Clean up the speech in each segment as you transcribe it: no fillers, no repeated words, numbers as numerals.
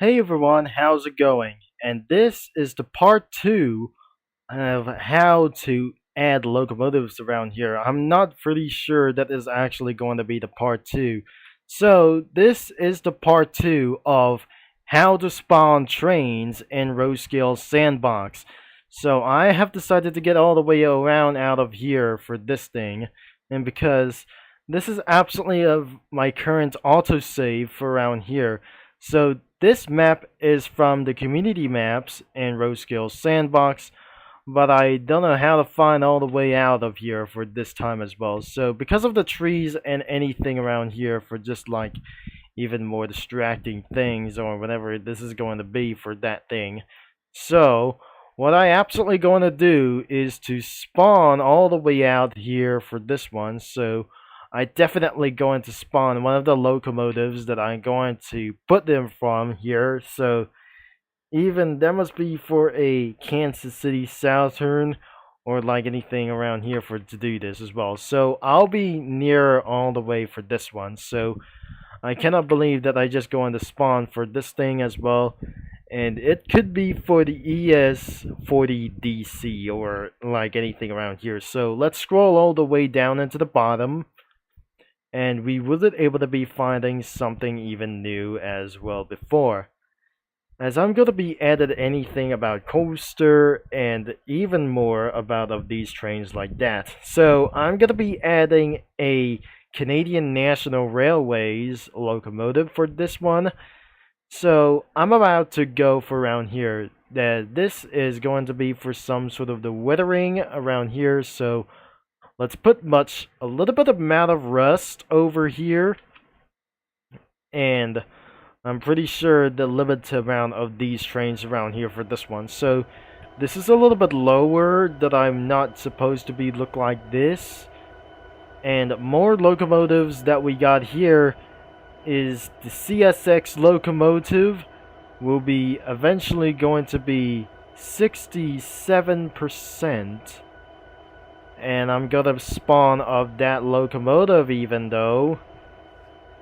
Hey everyone, how's it going? And this is the part 2 of how to add locomotives around here. I'm not pretty sure that is actually going to be the part 2. So, this is the part 2 of how to spawn trains in Roseskill Sandbox. So, I have decided to get all the way around out of here for this thing. And because this is absolutely of my current autosave for around here. So, this map is from the community maps in Roseskill Sandbox, but I don't know how to find all the way out of here for this time as well. So because of the trees and anything around here for just like even more distracting things or whatever this is going to be for that thing. So what I absolutely going to do is to spawn all the way out here for this one. So I definitely going to spawn one of the locomotives that I'm going to put them from here. So even that must be for a Kansas City Southern or like anything around here for to do this as well. So I'll be near all the way for this one. So I cannot believe that I just go into spawn for this thing as well. And it could be for the ES40DC or like anything around here. So let's scroll all the way down into the bottom. And we wasn't able to be finding something even new as well before. As I'm going to be added anything about coaster and even more about of these trains like that. So I'm going to be adding a Canadian National Railways locomotive for this one. So I'm about to go for around here. That this is going to be for some sort of the weathering around here. So let's put a little bit of amount of rust over here. And I'm pretty sure the limited amount of these trains around here for this one. So this is a little bit lower that I'm not supposed to be look like this. And more locomotives that we got here is the CSX locomotive will be eventually going to be 67%. And I'm gonna spawn of that locomotive even though.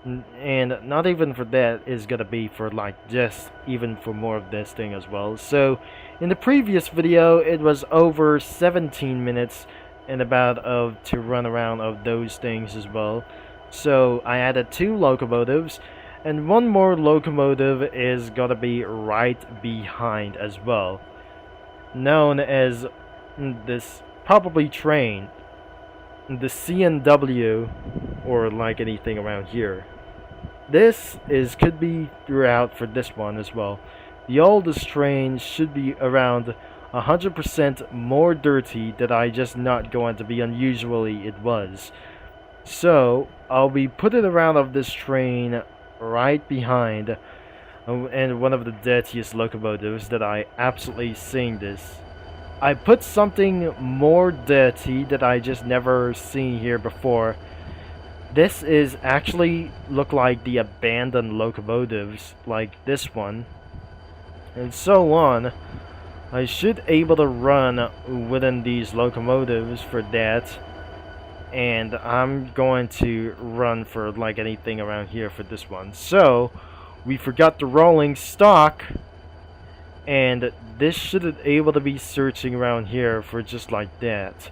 And not even for that is gonna be for like just even for more of this thing as well. So in the previous video it was over 17 minutes and about of to run around of those things as well. So I added 2 locomotives and one more locomotive is gonna be right behind as well, known as this probably train, the CNW, or like anything around here. This could be throughout for this one as well. The oldest train should be around 100% more dirty that I just not going to be unusually it was. So I'll be putting around of this train right behind and one of the dirtiest locomotives that I absolutely seen this. I put something more dirty that I just never seen here before. This is actually look like the abandoned locomotives like this one and so on. I should able to run within these locomotives for that, and I'm going to run for like anything around here for this one. So we forgot the rolling stock, and this should able to be searching around here for just like that.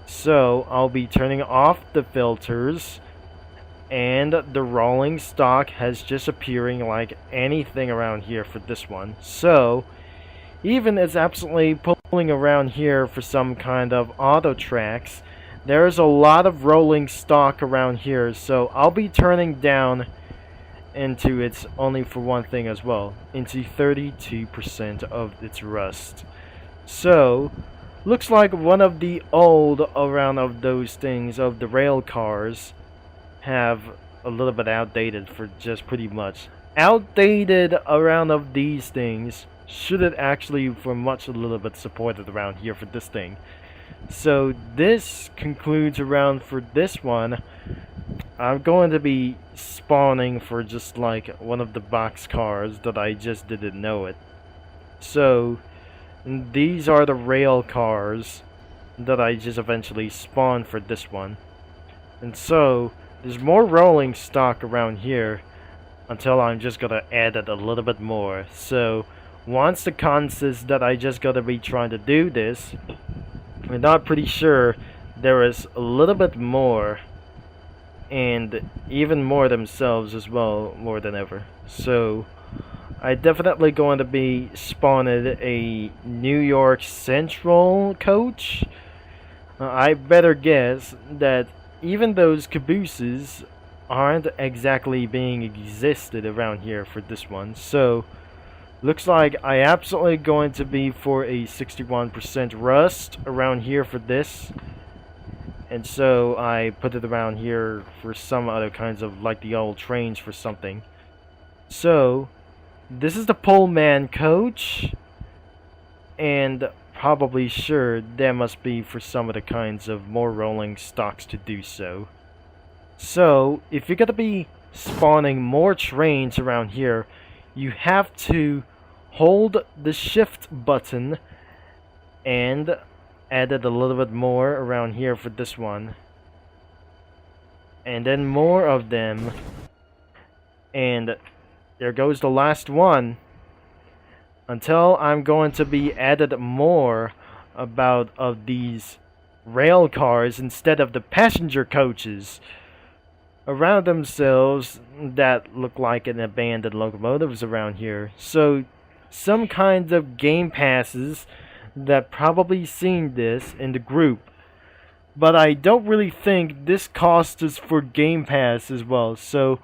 So I'll be turning off the filters, and the rolling stock has just appearing like anything around here for this one. So even it's absolutely pulling around here for some kind of auto tracks, there's a lot of rolling stock around here. So I'll be turning down into its only for one thing as well, into 32% of its rust. So looks like one of the old around of those things of the rail cars have a little bit outdated for just pretty much outdated around of these things should it actually for much a little bit supported around here for this thing. So this concludes around for this one. I'm going to be spawning for just like one of the box cars that I just didn't know it. So these are the rail cars that I just eventually spawned for this one. And so there's more rolling stock around here until I'm just gonna add it a little bit more. So once the consists that I just gotta be trying to do this, I'm not pretty sure there is a little bit more, and even more themselves as well, more than ever. So I definitely going to be spawning a New York Central coach. I better guess that even those cabooses aren't exactly being existed around here for this one. So looks like I absolutely going to be for a 61% rust around here for this. And so I put it around here for some other kinds of, like the old trains for something. So this is the Pullman coach, and probably sure there must be for some of the kinds of more rolling stocks to do so. So if you're gonna be spawning more trains around here, you have to hold the shift button and add it a little bit more around here for this one, and then more of them, and there goes the last one, until I'm going to be added more about of these rail cars instead of the passenger coaches around themselves that look like an abandoned locomotives around here. So some kinds of game passes that probably seen this in the group, but I don't really think this cost is for Game Pass as well. So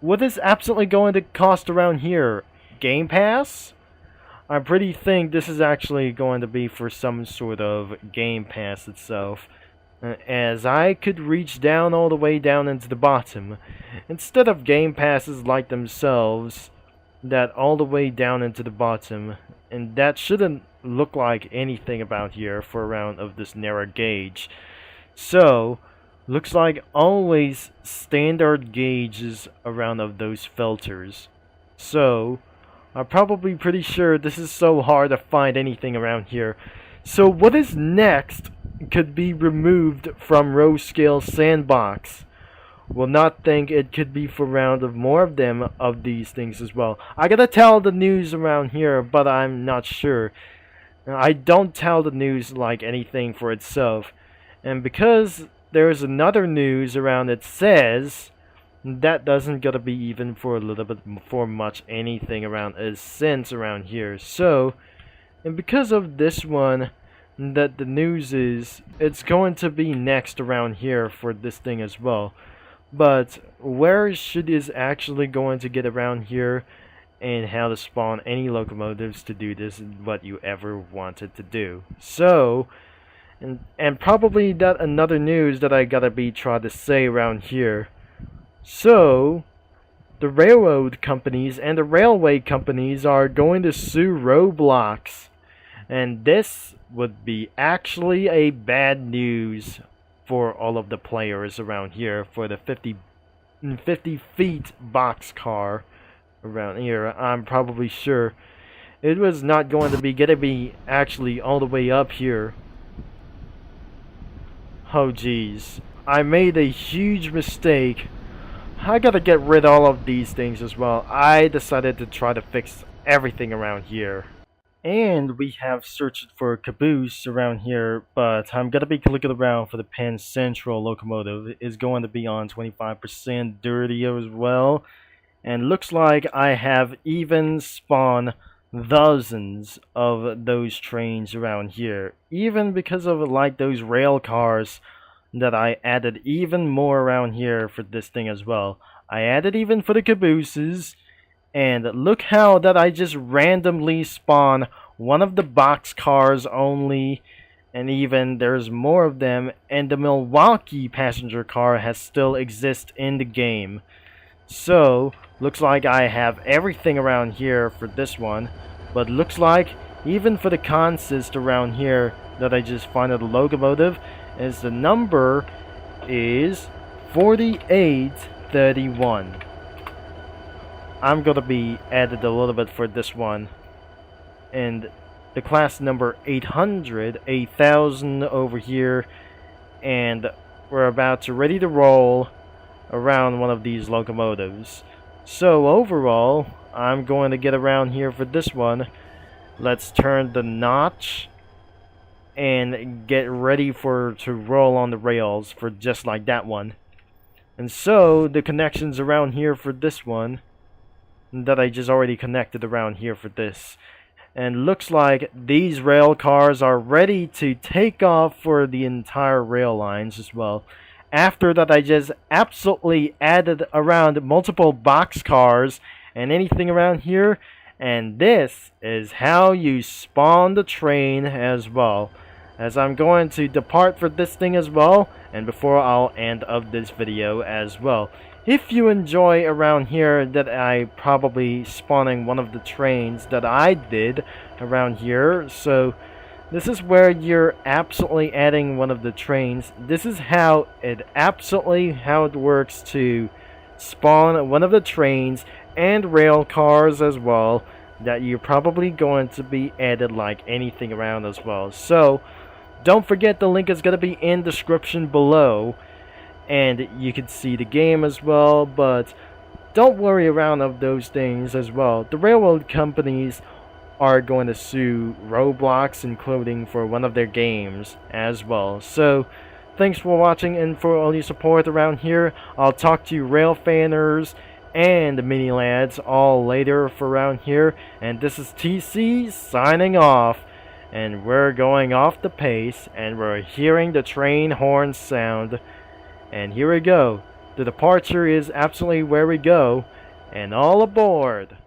what is absolutely going to cost around here? Game Pass? I pretty think this is actually going to be for some sort of Game Pass itself, as I could reach down all the way down into the bottom, instead of Game Passes like themselves, that all the way down into the bottom, and that shouldn't look like anything about here for a round of this narrow gauge. So looks like always standard gauges around of those filters. So I'm probably pretty sure this is so hard to find anything around here. So what is next could be removed from row scale Sandbox? Will not think it could be for round of more of them of these things as well. I gotta tell the news around here, but I'm not sure. I don't tell the news like anything for itself, and because there's another news around that says that doesn't gotta be even for a little bit for much anything around is sense around here. So, and because of this one, that the news is it's going to be next around here for this thing as well. But where should is actually going to get around here, and how to spawn any locomotives to do this is what you ever wanted to do. So, and probably that another news that I gotta be trying to say around here. So, the railroad companies and the railway companies are going to sue Roblox, and this would be actually a bad news for all of the players around here for the 50 feet boxcar around here. I'm probably sure it was not going to be actually all the way up here. Oh geez, I made a huge mistake. I gotta get rid of all of these things as well. I decided to try to fix everything around here. And we have searched for a caboose around here, but I'm gonna be looking around for the Penn Central locomotive. It's going to be on 25% dirty as well. And looks like I have even spawned dozens of those trains around here. Even because of like those rail cars that I added even more around here for this thing as well. I added even for the cabooses. And look how that I just randomly spawn one of the box cars only, and even there's more of them, and the Milwaukee passenger car has still exist in the game. So looks like I have everything around here for this one, but looks like even for the consist around here that I just find the locomotive is the number is 4831. I'm gonna be added a little bit for this one, and the class number 800, 8000 over here, and we're about to ready to roll around one of these locomotives. So overall, I'm going to get around here for this one. Let's turn the notch and get ready to roll on the rails for just like that one. And so the connections around here for this one that I just already connected around here for this. And looks like these rail cars are ready to take off for the entire rail lines as well. After that, I just absolutely added around multiple box cars and anything around here. And this is how you spawn the train as well. As I'm going to depart for this thing as well, and before I'll end of this video as well. If you enjoy around here that I probably spawning one of the trains that I did around here, so this is where you're absolutely adding one of the trains. This is how it works to spawn one of the trains and rail cars as well that you're probably going to be added like anything around as well. So don't forget the link is going to be in the description below, and you can see the game as well. But don't worry around of those things as well. The railroad companies are going to sue Roblox, including for one of their games as well. So thanks for watching and for all your support around here. I'll talk to you rail fanners and the mini lads all later for around here. And this is TC signing off. And we're going off the pace, and we're hearing the train horn sound. And here we go. The departure is absolutely where we go. And all aboard!